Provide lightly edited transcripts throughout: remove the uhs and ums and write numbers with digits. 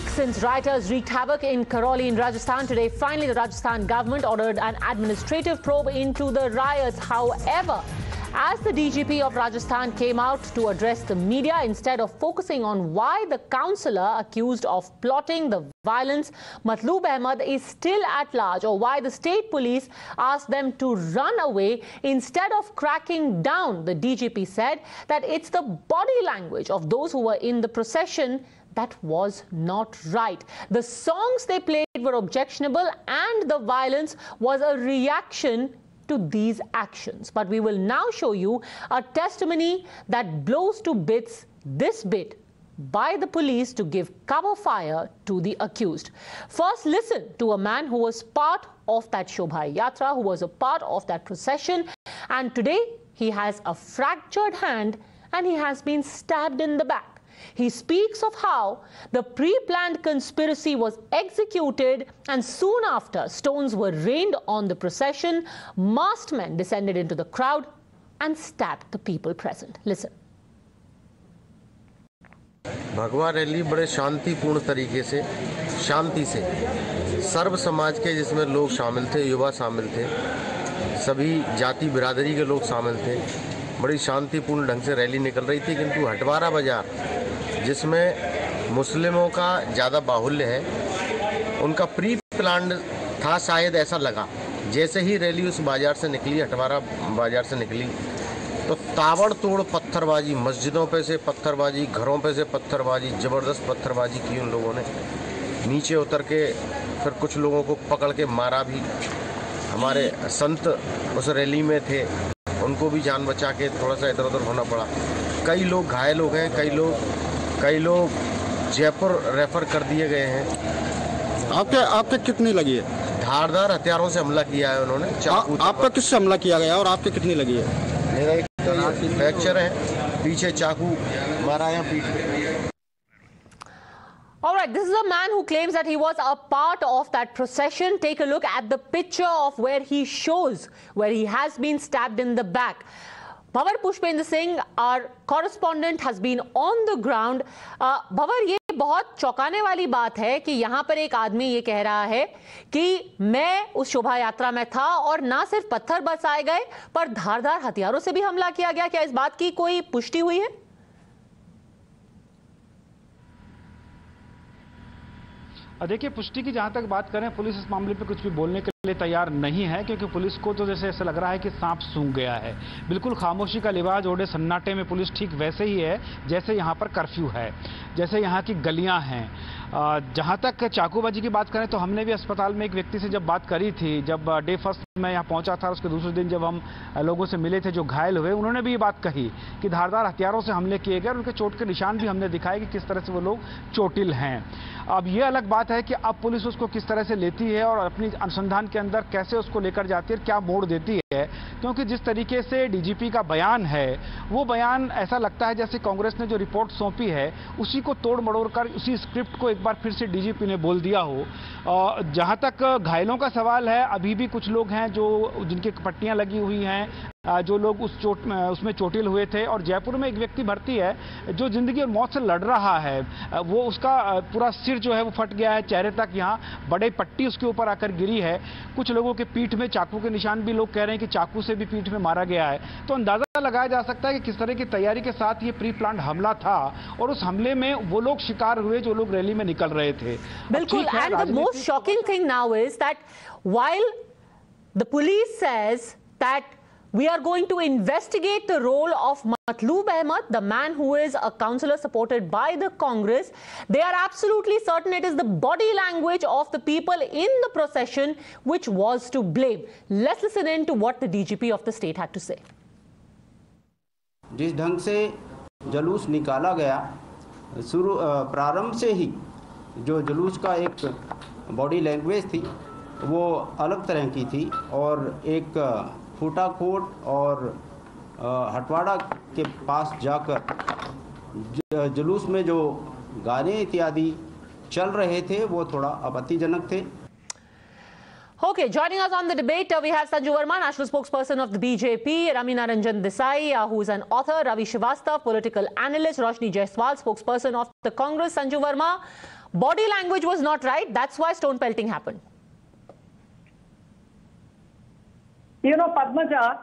week since rioters wreaked havoc in Karauli in Rajasthan. Today, finally, the Rajasthan government ordered an administrative probe into the riots. However, as the DGP of Rajasthan came out to address the media, instead of focusing on why the counsellor accused of plotting the violence, Matloob Ahmed, is still at large, or why the state police asked them to run away instead of cracking down, the DGP said that it's the body language of those who were in the procession that was not right. The songs they played were objectionable and the violence was a reaction to these actions. But we will now show you a testimony that blows to bits this bit by the police to give cover fire to the accused. First, listen to a man who was part of that Shobha Yatra, who was a part of that procession, and today he has a fractured hand and he has been stabbed in the back. He speaks of how the pre-planned conspiracy was executed, and soon after stones were rained on the procession, masked men descended into the crowd and stabbed the people present. Listen. भगवा rally बड़े शांतिपूर्ण तरीके से, शांति से, सर्व समाज के जिसमें लोग शामिल थे, युवा शामिल थे, सभी जाति बिरादरी के लोग शामिल थे, बड़ी शांतिपूर्ण ढंग से रैली निकल रही थी। किंतु हटवारा बाजार, जिसमें मुस्लिमों का ज़्यादा बाहुल्य है, उनका प्री प्लान्ड था, शायद ऐसा लगा। जैसे ही रैली उस बाज़ार से निकली, हटवारा बाज़ार से निकली, तो ताबड़तोड़ पत्थरबाजी, मस्जिदों पे से पत्थरबाजी, घरों पे से पत्थरबाजी, ज़बरदस्त पत्थरबाजी की उन लोगों ने। नीचे उतर के फिर कुछ लोगों को पकड़ के मारा भी। हमारे संत उस रैली में थे, उनको भी जान बचा के थोड़ा सा इधर उधर होना पड़ा। कई लोग घायल हो गए, कई लोग जयपुर रेफर कर दिए गए हैं। आपके कितनी लगी है? धारदार हथियारों से हमला किया है उन्होंने। आपका किससे हमला किया गया और आपके कितनी लगी है? मेरा एक तो फ्रैक्चर है, पीछे चाकू मारा है पीठ पे। All right, this is a man who claims that he was a part of that procession. Take a look at the picture of where he shows where he has been stabbed in the back. Bhavar Pushpendra Singh, our correspondent, has been on the ground. Bhavar, ये बहुत चौंकाने वाली बात है कि यहाँ पर एक आदमी ये कह रहा है कि मैं उस शोभा यात्रा में था और ना सिर्फ पत्थर बरसाए गए पर धारदार हथियारों से भी हमला किया गया। क्या इस बात की कोई पुष्टि हुई है? देखिए, पुष्टि की जहां तक बात करें, पुलिस इस मामले पे कुछ भी बोलने के लिए तैयार नहीं है, क्योंकि पुलिस को तो जैसे ऐसा लग रहा है कि सांप सूंघ गया है। बिल्कुल खामोशी का लिबास ओढ़े सन्नाटे में पुलिस ठीक वैसे ही है जैसे यहाँ पर कर्फ्यू है, जैसे यहाँ की गलियाँ हैं। जहाँ तक चाकूबाजी की बात करें तो हमने भी अस्पताल में एक व्यक्ति से जब बात करी थी, जब डे फर्स्ट मैं यहाँ पहुँचा था, उसके दूसरे दिन जब हम लोगों से मिले थे जो घायल हुए, उन्होंने भी ये बात कही कि धारदार हथियारों से हमले किए गए और उनके चोट के निशान भी हमने दिखाए कि किस तरह से वो लोग चोटिल हैं। अब ये अलग बात है कि अब पुलिस उसको किस तरह से लेती है और अपनी अनुसंधान के अंदर कैसे उसको लेकर जाती है, क्या मोड़ देती है, क्योंकि जिस तरीके से डीजीपी का बयान है, वो बयान ऐसा लगता है जैसे कांग्रेस ने जो रिपोर्ट सौंपी है उसी को तोड़ मड़ोड़ कर उसी स्क्रिप्ट को एक बार फिर से डीजीपी ने बोल दिया हो। जहां तक घायलों का सवाल है, अभी भी कुछ लोग हैं जो जिनकी पट्टियां लगी हुई हैं, जो लोग उसमें चोटिल हुए थे, और जयपुर में एक व्यक्ति भर्ती है जो जिंदगी और मौत से लड़ रहा है। वो उसका पूरा सिर जो है वो फट गया है, चेहरे तक यहाँ बड़े पट्टी उसके ऊपर आकर गिरी है। कुछ लोगों के पीठ में चाकू के निशान भी लोग कह रहे हैं कि चाकू से भी पीठ में मारा गया है। तो अंदाजा लगाया जा सकता है कि किस तरह की तैयारी के साथ ये प्री प्लान हमला था और उस हमले में वो लोग शिकार हुए जो लोग रैली में निकल रहे थे। बिल्कुल। And the most shocking thing now is that while the police says that we are going to investigate the role of Matloob Ahmed, the man who is a counsellor supported by the Congress. They are absolutely certain it is the body language of the people in the procession which was to blame. Let's listen in to what the DGP of the state had to say. जिस ढंग से जुलूस निकाला गया, प्रारंभ से ही जो जुलूस का एक बॉडी लैंग्वेज थी वो अलग तरह की थी, और एक फूटाकोट और हटवाड़ा के पास जाकर जुलूस में जो गाने इत्यादि चल रहे थे वो थोड़ा आपत्तिजनक थे। Okay, joining us on the debate, we have Sanju Verma, national spokesperson of the BJP, Ramina Ranjan Desai, who is an author, Ravi Srivastav, political analyst, Roshni Jaiswal, spokesperson of the Congress. Sanju Verma, Body language was not right. That's why stone pelting happened. You know, Padmaja,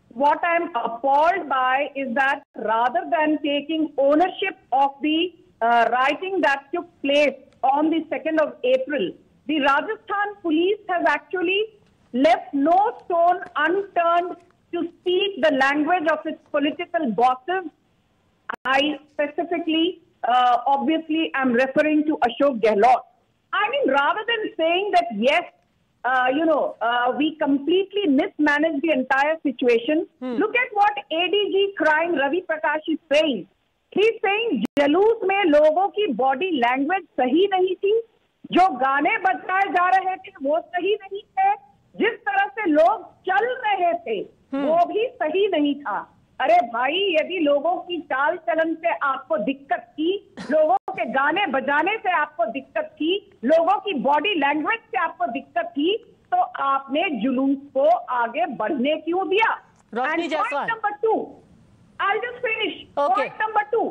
what I'm appalled by is that rather than taking ownership of the rioting that took place on the 2nd of April, the Rajasthan police has actually left no stone unturned to speak the language of its political bosses. I specifically, obviously, am referring to Ashok Gehlot. I mean, rather than saying that, yes, we completely mismanaged the entire situation. Look at what ADG crime Ravi Prakash is saying. He's saying जलूस में लोगों की body language सही नहीं थी, जो गाने बजाए जा रहे थे वो सही नहीं थे, जिस तरह से लोग चल रहे थे वो भी सही नहीं था। अरे भाई, यदि लोगों की चाल चलन से आपको दिक्कत थी, लोगों के गाने बजाने से आपको दिक्कत थी, लोगों की बॉडी लैंग्वेज से आपको दिक्कत थी, तो आपने जुलूस को आगे बढ़ने क्यों दिया? रोशनी Jaiswal, point number 2, I'll just finish. Okay. Point number 2,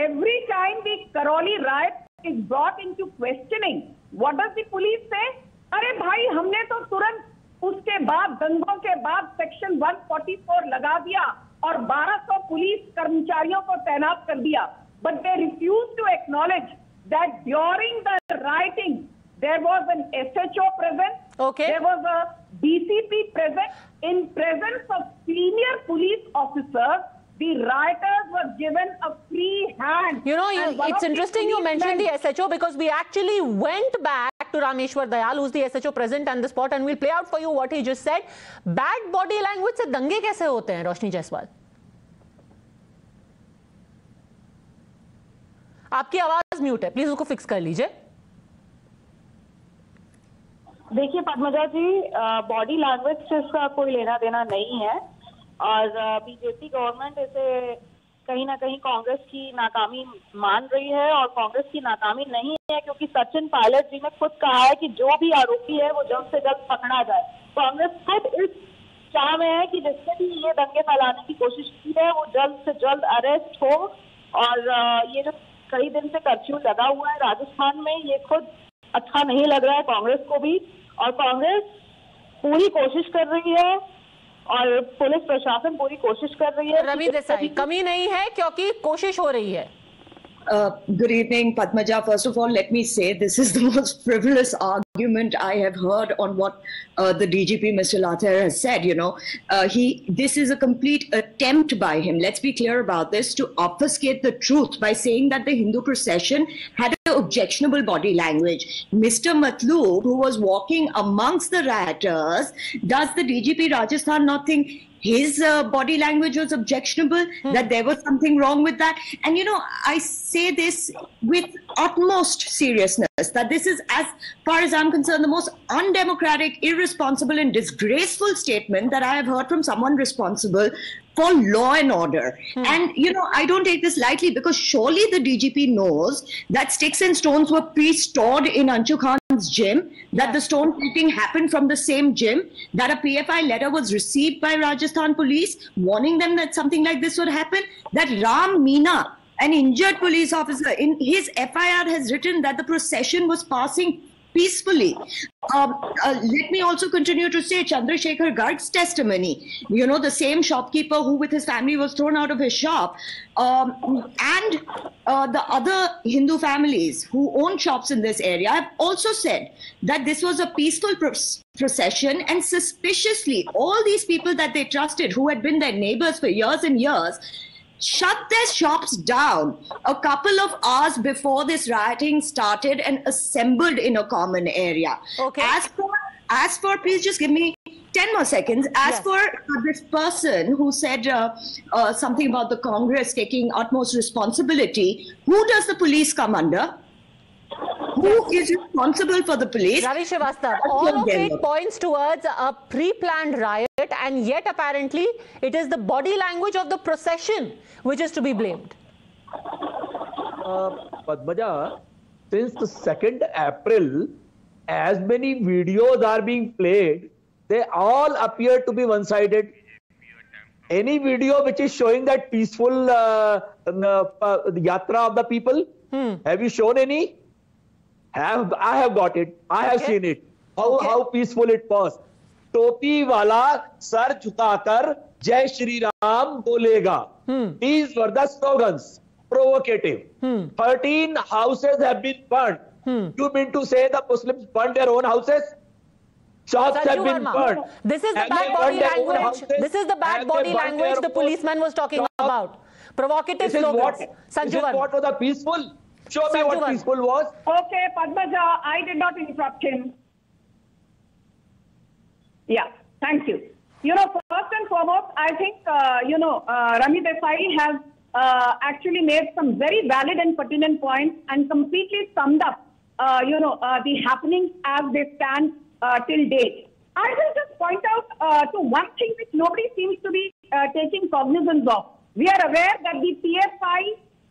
every time the Karauli riot is brought into questioning, what does the police say? अरे भाई, हमने तो तुरंत उसके बाद, दंगों के बाद सेक्शन 144 लगा दिया और 1200 पुलिस कर्मचारियों को तैनात कर दिया. But they refuse to acknowledge that during the rioting there was an SHO present, there was a DCP present. In presence of senior police officers, the rioters were given a free hand. You know, it's interesting you mentioned the SHO, because we actually went back to Rameshwar Dayal, who's the SHO present on the spot, and we'll play out for you what he just said. Bad body language से दंगे कैसे होते हैं, रोशनी जायसवाल? आपकी आवाज mute है, please उसको fix कर लीजिए. देखिए पद्मजा जी, बॉडी लैंग्वेज से इसका कोई लेना देना नहीं है और बीजेपी गवर्नमेंट इसे कहीं ना कहीं कांग्रेस की नाकामी मान रही है और कांग्रेस की नाकामी नहीं है, क्योंकि सचिन पायलट जी ने खुद कहा है कि जो भी आरोपी है वो जल्द से जल्द पकड़ा जाए. कांग्रेस खुद इस चाह में है कि जिसने भी ये दंगे फैलाने की कोशिश की है वो जल्द से जल्द अरेस्ट हो. और ये जो कई दिन से कर्फ्यू लगा हुआ है राजस्थान में, ये खुद अच्छा नहीं लग रहा है कांग्रेस को भी, और कांग्रेस पूरी कोशिश कर रही है और पुलिस प्रशासन पूरी कोशिश कर रही है. रवि देसाई, कमी नहीं है क्योंकि कोशिश हो रही है. Good evening, Padmaja. First of all, let me say this is the most frivolous argument I have heard on what the DGP, Mr. Lather, has said. You know, this is a complete attempt by him. Let's be clear about this, to obfuscate the truth by saying that the Hindu procession had an objectionable body language. Mr. Matloob, who was walking amongst the rioters, does the DGP Rajasthan not think his body language was objectionable, that there was something wrong with that? And, you know, I say this with utmost seriousness, that this is, as far as I'm concerned, the most undemocratic, irresponsible and disgraceful statement that I have heard from someone responsible for law and order. And, you know, I don't take this lightly, because surely the DGP knows that sticks and stones were pre-stored in Anshu Khan's gym, that the stone pelting happened from the same gym, that a PFI letter was received by Rajasthan police warning them that something like this would happen, that Ram Meena, an injured police officer, in his FIR has written that the procession was passing peacefully. Let me also continue to say Chandrasekhar Garg's testimony, you know, the same shopkeeper who with his family was thrown out of his shop, and the other Hindu families who own shops in this area have also said that this was a peaceful procession, and suspiciously all these people that they trusted, who had been their neighbors for years and years, shut their shops down a couple of hours before this rioting started and assembled in a common area. Okay. As for, please just give me 10 more seconds. As for this person who said something about the Congress taking utmost responsibility, who does the police come under? Who is responsible for the police? Ravi Srivastav, all of it points towards a pre-planned riot, and yet apparently it is the body language of the procession which is to be blamed. Padmaja, since the 2nd April, as many videos are being played, they all appear to be one-sided. Any video which is showing that peaceful yatra of the people, have you shown any? I have got it. I have seen it. How peaceful it was. टोपी वाला sir झुकाकर जय श्री राम बोलेगा. These were the slogans. Provocative. 13 houses have been burned. You mean to say the Muslims burned their own houses? Shops have been burned. This is the bad body language. This is the bad body language the policeman was talking about. Provocative slogans. This is what was the peaceful? Show me what peaceful was. Okay, Padmaja, I did not interrupt him. Yeah, thank you. First and foremost, I think, Rami Desai has actually made some very valid and pertinent points and completely summed up, the happenings as they stand till date. I will just point out to one thing which nobody seems to be taking cognizance of. We are aware that the PSI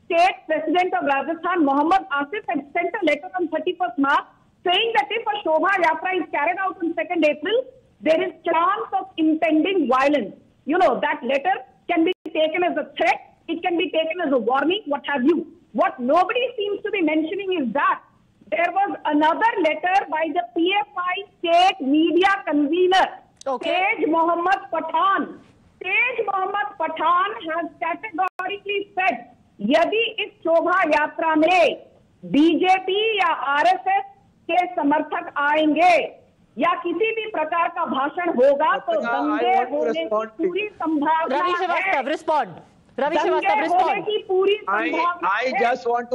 State President of Rajasthan, Mohammad Asif, had sent a letter on 31st March saying that if a Shobha Yatra is carried out on 2nd April, there is chance of impending violence. That letter can be taken as a threat, it can be taken as a warning, what have you. What nobody seems to be mentioning is that there was another letter by the PSI State Media Convener, Tej Mohammad Pathan. Tej Mohammad Pathan has categorically said, यदि इस शोभा यात्रा में BJP या RSS के समर्थक आएंगे या किसी भी प्रकार का भाषण होगा तो दंगे होने की पूरी संभावना है. Ravi Srivastava, respond. Ravi Srivastava, respond. की पूरी संभावना I just want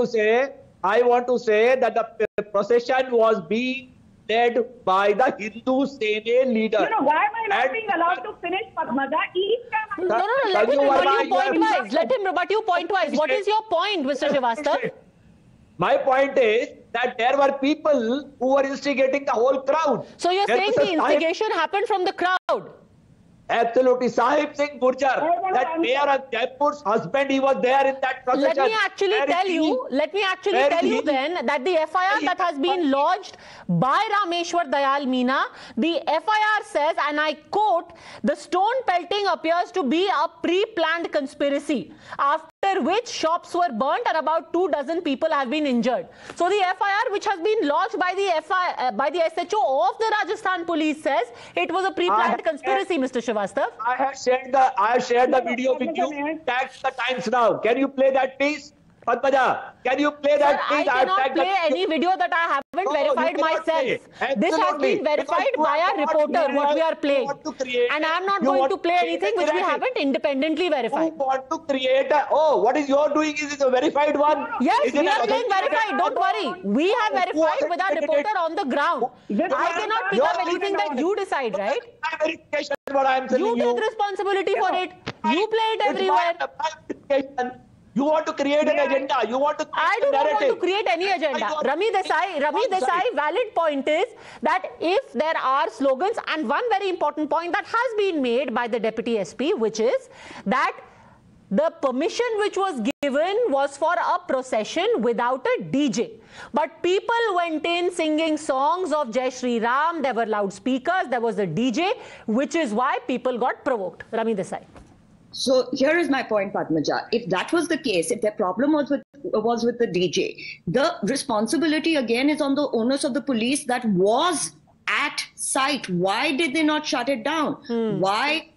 to say that the procession was being led by the Hindu Sene leader. Why am I not being allowed to finish, Padmaja? No, let him rebut you point-wise. Let him rebut you point-wise. What is your point, Mr. Srivastava? My point is that there were people who were instigating the whole crowd. So you're saying the instigation happened from the crowd? Absolutely. Sahib Singh Gurjar, that mayor of Jaipur's husband, he was there in that procession. Let me actually tell you then that the FIR that has been lodged by Rameshwar Dayal Meena, the FIR says, and I quote, the stone pelting appears to be a pre-planned conspiracy, after which shops were burnt and about 24 people have been injured. So the FIR which has been lodged by the SHO of the Rajasthan police says it was a pre-planned conspiracy, Mr. Srivastava. I have shared the video with you. Tag the Times now. Can you play that, please? Padmaja, can you play that, please? I cannot play any video that I haven't verified myself. This has been verified by a reporter, what we are playing. And I am not going to play anything which we haven't independently verified. You want to create what is your doing? Is it a verified one? Yes, we are playing verified. Don't worry. We have verified with our reporter on the ground. I cannot pick up anything that you decide, right? You take responsibility for it. You play it everywhere. You want to create an agenda. You want to I do not want to create any agenda. Rami Desai, valid point is that if there are slogans, and one very important point that has been made by the Deputy SP, which is that the permission which was given was for a procession without a DJ. But people went in singing songs of Jai Shri Ram, there were loudspeakers, there was a DJ, which is why people got provoked. Rami Desai. So here is my point, Padmaja. If that was the case, if their problem was with the DJ, the responsibility again is on the onus of the police that was at site. Why did they not shut it down? Why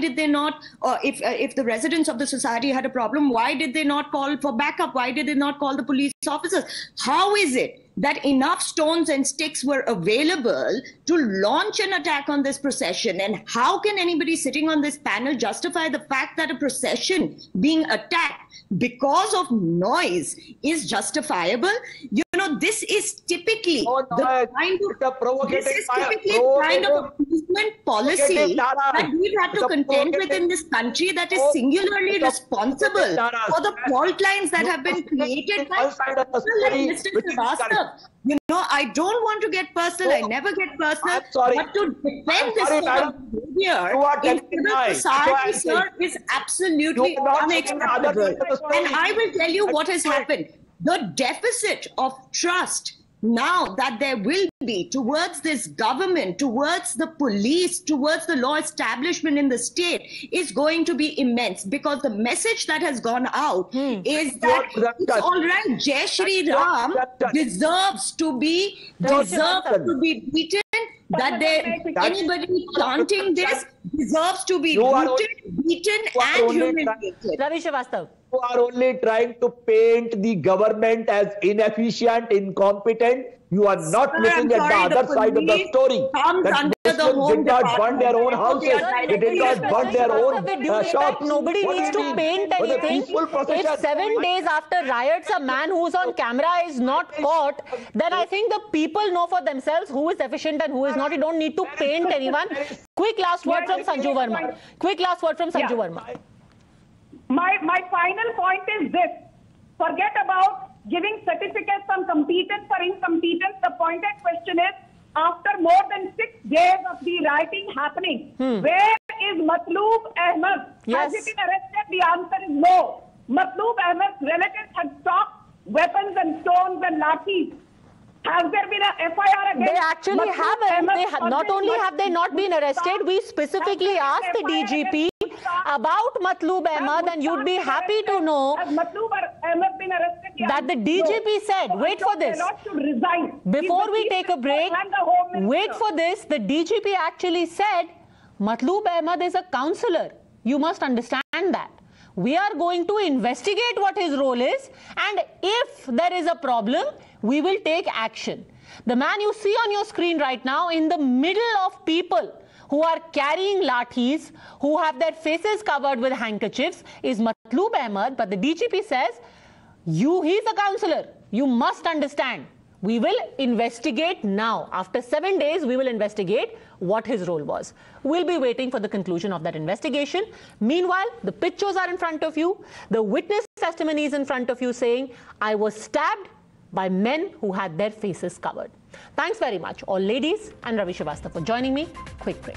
did they not, if the residents of the society had a problem, why did they not call for backup? Why did they not call the police officers? How is it that enough stones and sticks were available to launch an attack on this procession? And how can anybody sitting on this panel justify the fact that a procession being attacked because of noise is justifiable? This is typically the kind of appeasement policy that we've had to contend with in this country, that is singularly responsible for the fault lines that have been created by people like Mr. Srivastava. I don't want to get personal. I never get personal. But to defend this sort of behavior in civil society, sir, is absolutely unacceptable. And I will tell you what has happened. The deficit of trust now that there will be towards this government, towards the police, towards the law establishment in the state is going to be immense, because the message that has gone out is that it's all right, Jai Shri Ram deserves to be beaten, that anybody chanting this deserves to be rooted, beaten and humiliated. Ravi Srivastava. You are only trying to paint the government as inefficient, incompetent. You are not looking at the other side of the story. That Muslims did not burn their own houses. They did not burn their own shops. Nobody needs to paint anything. If 7 days after riots, a man who's on camera is not caught, then I think the people know for themselves who is efficient and who is not. You don't need to paint anyone. Quick last word from Sanju Verma. Quick last word from Sanju Verma. My final point is this. Forget about giving certificates on competence or incompetence. The pointed question is, after more than 6 days of the rioting happening, where is Matloob Ahmed? Yes. Has he been arrested? The answer is no. Matloob Ahmed's relatives had stocked weapons and stones and lathis. Has there been an FIR against? They actually haven't. Not only have they not been arrested, we specifically asked the DGP about Matloob Ahmed, and you'd be happy to know that the DGP said, wait for this, before we take a break, wait for this, the DGP actually said, Matloob Ahmed is a counsellor. You must understand that. We are going to investigate what his role is, and if there is a problem, we will take action. The man you see on your screen right now, in the middle of people who are carrying lathis, who have their faces covered with handkerchiefs, is Matloob Ahmed. But the DGP says, he's a counsellor. You must understand. We will investigate now. After 7 days, we will investigate what his role was. We'll be waiting for the conclusion of that investigation. Meanwhile, the pictures are in front of you. The witness testimony is in front of you saying, I was stabbed by men who had their faces covered. Thanks very much, all ladies and Ravi Srivastava, for joining me. Quick break.